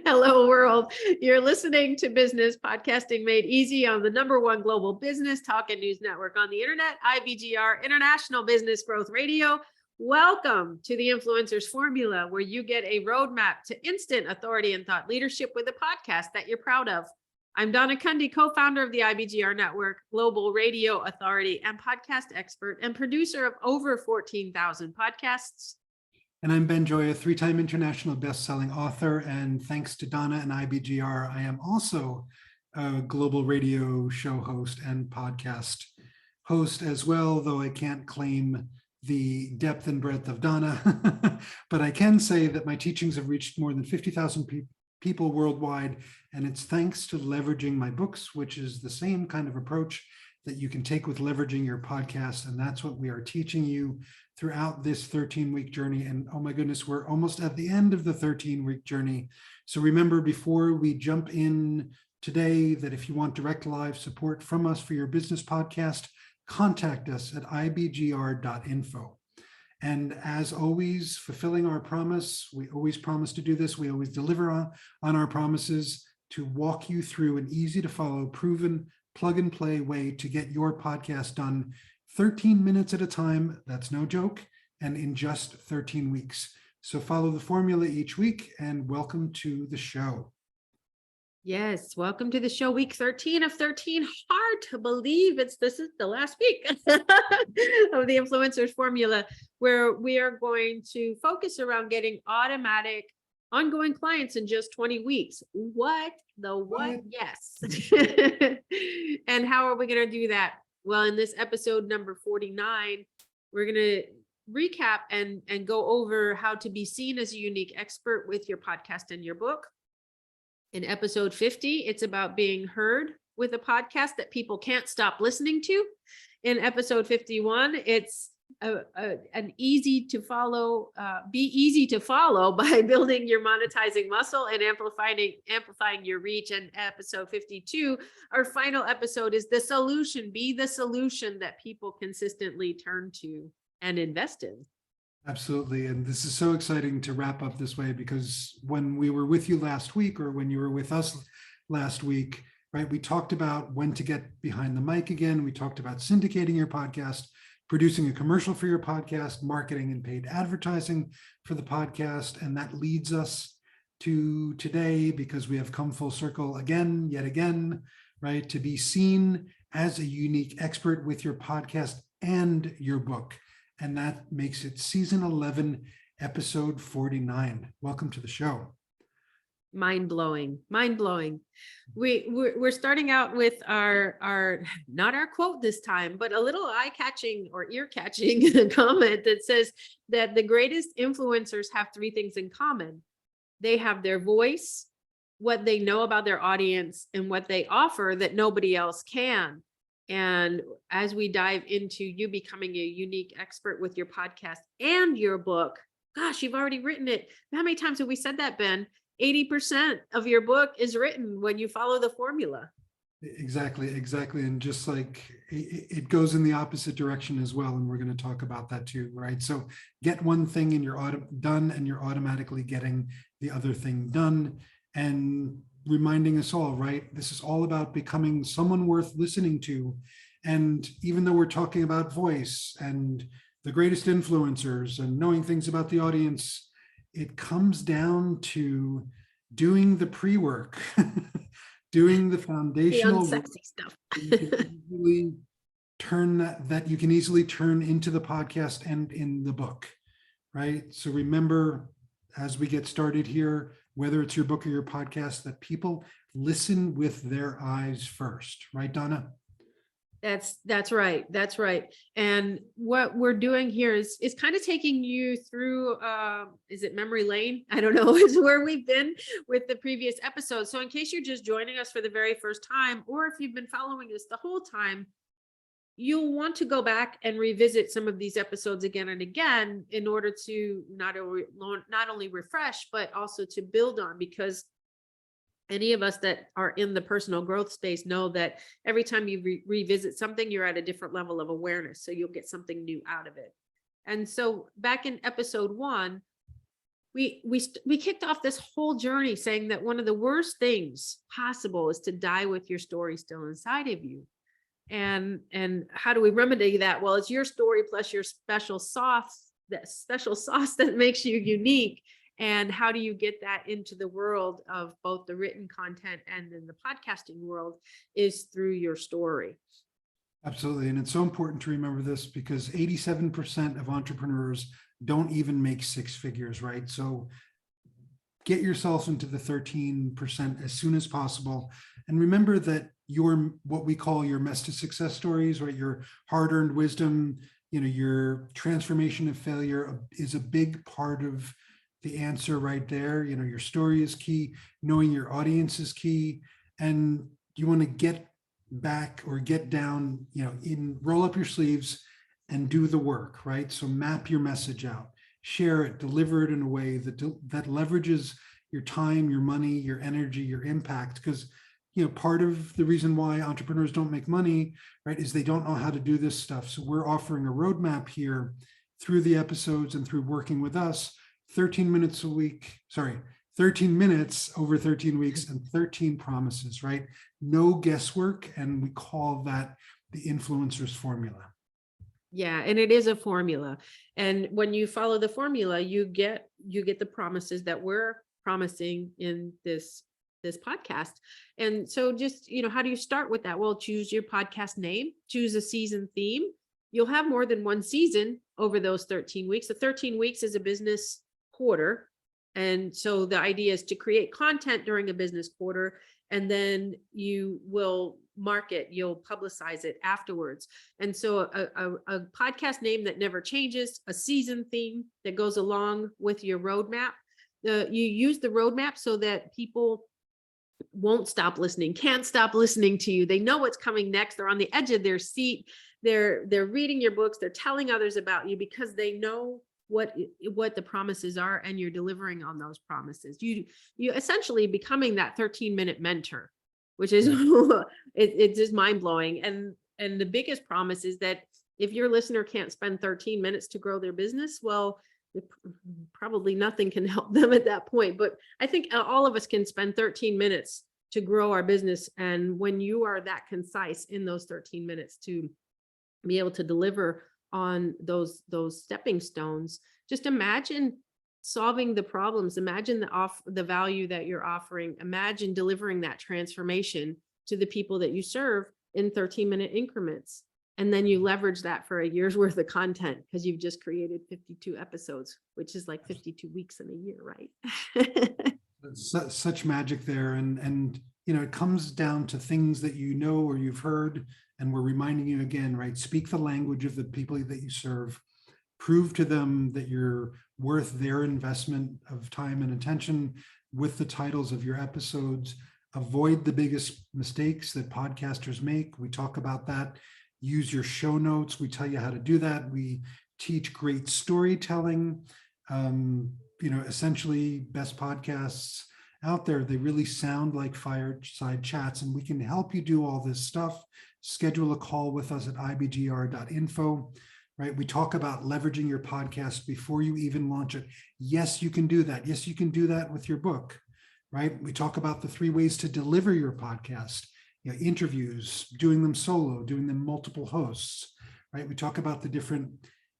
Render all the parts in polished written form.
Hello, world. You're listening to Business Podcasting Made Easy on the #1 global business talk and news network on the internet, IBGR, International Business Growth Radio. Welcome to the Influencers Formula, where you get a roadmap to instant authority and thought leadership with a podcast that you're proud of. I'm Donna Cundy, co-founder of the IBGR Network, global radio authority and podcast expert and producer of over 14,000 podcasts. And I'm Ben Joy, a 3-time international best-selling author. And thanks to Donna and IBGR, I am also a global radio show host and podcast host as well, though I can't claim the depth and breadth of Donna. But I can say that my teachings have reached more than 50,000 people worldwide. And it's thanks to leveraging my books, which is the same kind of approach that you can take with leveraging your podcast. And that's what we are teaching you throughout this 13-week journey. And oh my goodness, we're almost at the end of the 13-week journey. So remember, before we jump in today, that if you want direct live support from us for your business podcast, contact us at IBGR.info. And as always, fulfilling our promise, we always promise to do this. We always deliver on our promises to walk you through an easy to follow, proven plug and play way to get your podcast done 13 minutes at a time. That's no joke. And in just 13 weeks. So follow the formula each week and welcome to the show. Yes, welcome to the show, week 13 of 13. Hard to believe this is the last week of the Influencers Formula, where we are going to focus around getting automatic ongoing clients in just 20 weeks. What? Yes. And how are we going to do that? Well, in this episode number 49, we're going to recap and go over how to be seen as a unique expert with your podcast and your book. In episode 50, it's about being heard with a podcast that people can't stop listening to. In episode 51, it's an easy to follow, be easy to follow by building your monetizing muscle and amplifying your reach. And episode 52, our final episode, is the solution. Be the solution that people consistently turn to and invest in. Absolutely. And this is so exciting to wrap up this way, because when we were with you last week, or when you were with us last week, right, we talked about when to get behind the mic again. We talked about syndicating your podcast, producing a commercial for your podcast, marketing and paid advertising for the podcast. And that leads us to today, because we have come full circle again, yet again, right, to be seen as a unique expert with your podcast and your book. And that makes it season 11, episode 49. Welcome to the show. Mind-blowing. We're starting out with our not our quote this time, but a little eye-catching or ear-catching comment that says that the greatest influencers have 3 things in common. They have their voice, what they know about their audience, and what they offer that nobody else can. And as we dive into you becoming a unique expert with your podcast and your book, gosh, you've already written it. How many times have we said that, Ben? 80% of your book is written when you follow the formula. Exactly. And just like it goes in the opposite direction as well. And we're going to talk about that too, right? So get one thing and you're done, and you're automatically getting the other thing done. And reminding us all, right, this is all about becoming someone worth listening to. And even though we're talking about voice and the greatest influencers and knowing things about the audience, it comes down to doing the pre-work, doing the foundational, the unsexy stuff. that you can easily turn into the podcast and in the book, right? So remember, as we get started here, whether it's your book or your podcast, that people listen with their eyes first, right, Donna? That's right. And what we're doing here is kind of taking you through, is it memory lane? I don't know, is where we've been with the previous episodes. So in case you're just joining us for the very first time, or if you've been following us the whole time, you'll want to go back and revisit some of these episodes again and again in order to not only refresh, but also to build on, because any of us that are in the personal growth space know that every time you revisit something, you're at a different level of awareness. So you'll get something new out of it. And so back in episode 1, we kicked off this whole journey saying that one of the worst things possible is to die with your story still inside of you. And how do we remedy that? Well, it's your story plus your special sauce that makes you unique. And how do you get that into the world of both the written content and in the podcasting world is through your story. Absolutely. And it's so important to remember this because 87% of entrepreneurs don't even make six figures, right? So get yourself into the 13% as soon as possible. And remember that your, what we call your mess to success stories, right? Your hard-earned wisdom, your transformation of failure is a big part of the answer right there. Your story is key, knowing your audience is key, and you want to get back or get down, roll up your sleeves and do the work, right? So map your message out, share it, deliver it in a way that leverages your time, your money, your energy, your impact. Because part of the reason why entrepreneurs don't make money, right, is they don't know how to do this stuff. So we're offering a roadmap here through the episodes and through working with us, 13 minutes over 13 weeks and 13 promises, right? No guesswork. And we call that the influencer's formula. Yeah, and it is a formula. And when you follow the formula, you get the promises that we're promising in this podcast. And so just, how do you start with that? Well, choose your podcast name, choose a season theme. You'll have more than one season over those 13 weeks. The 13 weeks is a business quarter. And so the idea is to create content during a business quarter, and then you will market, you'll publicize it afterwards. And so a podcast name that never changes, a season theme that goes along with your roadmap. You use the roadmap so that people won't stop listening, can't stop listening to you. They know what's coming next. They're on the edge of their seat. They're reading your books. They're telling others about you because they know what the promises are, and you're delivering on those promises. You essentially becoming that 13-minute mentor, which is it's just mind-blowing. And the biggest promise is that if your listener can't spend 13 minutes to grow their business, well, probably nothing can help them at that point. But I think all of us can spend 13 minutes to grow our business. And when you are that concise in those 13 minutes to be able to deliver on those stepping stones, just imagine solving the problems, imagine the value that you're offering, imagine delivering that transformation to the people that you serve in 13-minute increments. And then you leverage that for a year's worth of content because you've just created 52 episodes, which is like 52 weeks in a year, right? Such magic there. And it comes down to things that or you've heard, and we're reminding you again, right? Speak the language of the people that you serve. Prove to them that you're worth their investment of time and attention with the titles of your episodes. Avoid the biggest mistakes that podcasters make. We talk about that. Use your show notes. We tell you how to do that. We teach great storytelling. Essentially best podcasts out there. They really sound like fireside chats, and we can help you do all this stuff. Schedule a call with us at IBGR.info, right? We talk about leveraging your podcast before you even launch it. Yes, you can do that. Yes, you can do that with your book, right? We talk about the 3 ways to deliver your podcast, interviews, doing them solo, doing them multiple hosts, right? We talk about the different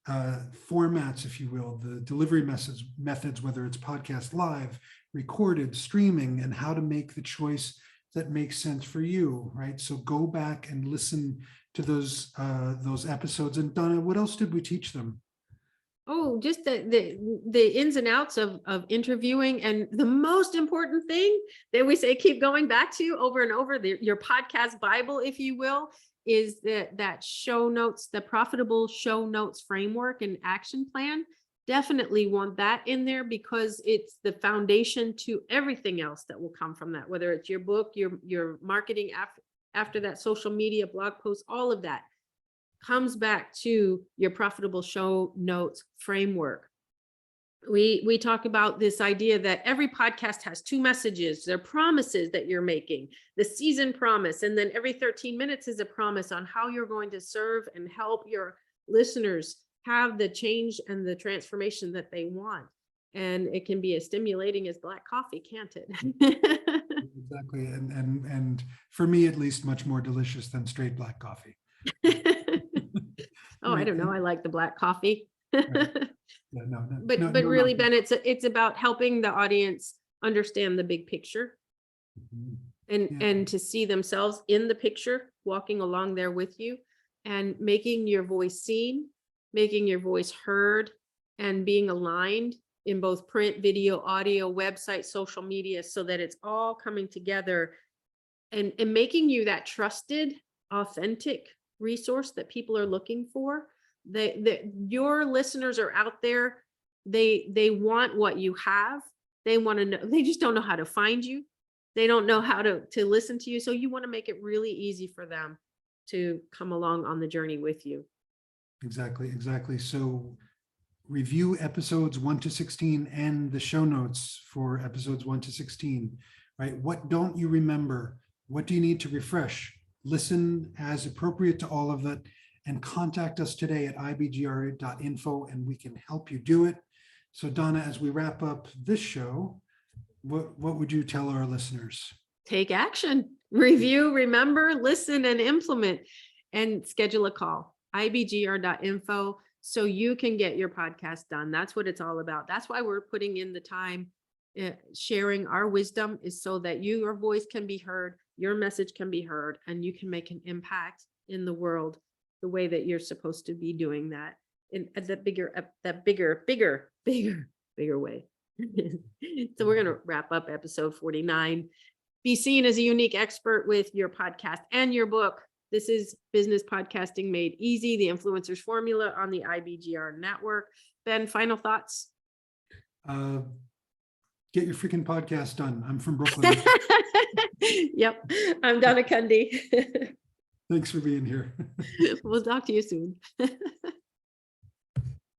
formats, if you will, the delivery methods, whether it's podcast live, recorded, streaming, and how to make the choice that makes sense for you, right? So go back and listen to those episodes. And Donna, what else did we teach them? Oh, just the ins and outs of interviewing. And the most important thing that we say, keep going back to over and over, your podcast Bible, if you will, is that show notes, the profitable show notes framework and action plan. Definitely want that in there because it's the foundation to everything else that will come from that, whether it's your book, your marketing after that, social media, blog posts, all of that comes back to your profitable show notes framework. We talk about this idea that every podcast has 2 messages. They're promises that you're making, the season promise, and then every 13 minutes is a promise on how you're going to serve and help your listeners have the change and the transformation that they want. And it can be as stimulating as black coffee, can't it? Exactly. And for me, at least, much more delicious than straight black coffee. Oh, I Right. don't know. I like the black coffee. Right. Yeah, But really, Ben, it's about helping the audience understand the big picture Mhm. Yeah. and to see themselves in the picture, walking along there with you, and making your voice seen, making your voice heard, and being aligned in both print, video, audio, website, social media, so that it's all coming together and making you that trusted, authentic resource that people are looking for. Your listeners are out there. They want what you have. They want to know, they just don't know how to find you. They don't know how to listen to you. So you want to make it really easy for them to come along on the journey with you. Exactly. So review episodes 1 to 16 and the show notes for episodes 1 to 16, right? What don't you remember? What do you need to refresh? Listen as appropriate to all of it, and contact us today at IBGR.info and we can help you do it. So Donna, as we wrap up this show, what would you tell our listeners? Take action, review, remember, listen, and implement, and schedule a call. IBGR.info, so you can get your podcast done. That's what it's all about. That's why we're putting in the time. Sharing our wisdom is so that your voice can be heard, your message can be heard, and you can make an impact in the world the way that you're supposed to be doing that in that bigger way. So we're going to wrap up episode 49. Be seen as a unique expert with your podcast and your book. This is Business Podcasting Made Easy, the Influencers Formula on the IBGR network. Ben, final thoughts? Get your freaking podcast done. I'm from Brooklyn. Yep. I'm Donna Cundy. Thanks for being here. We'll talk to you soon.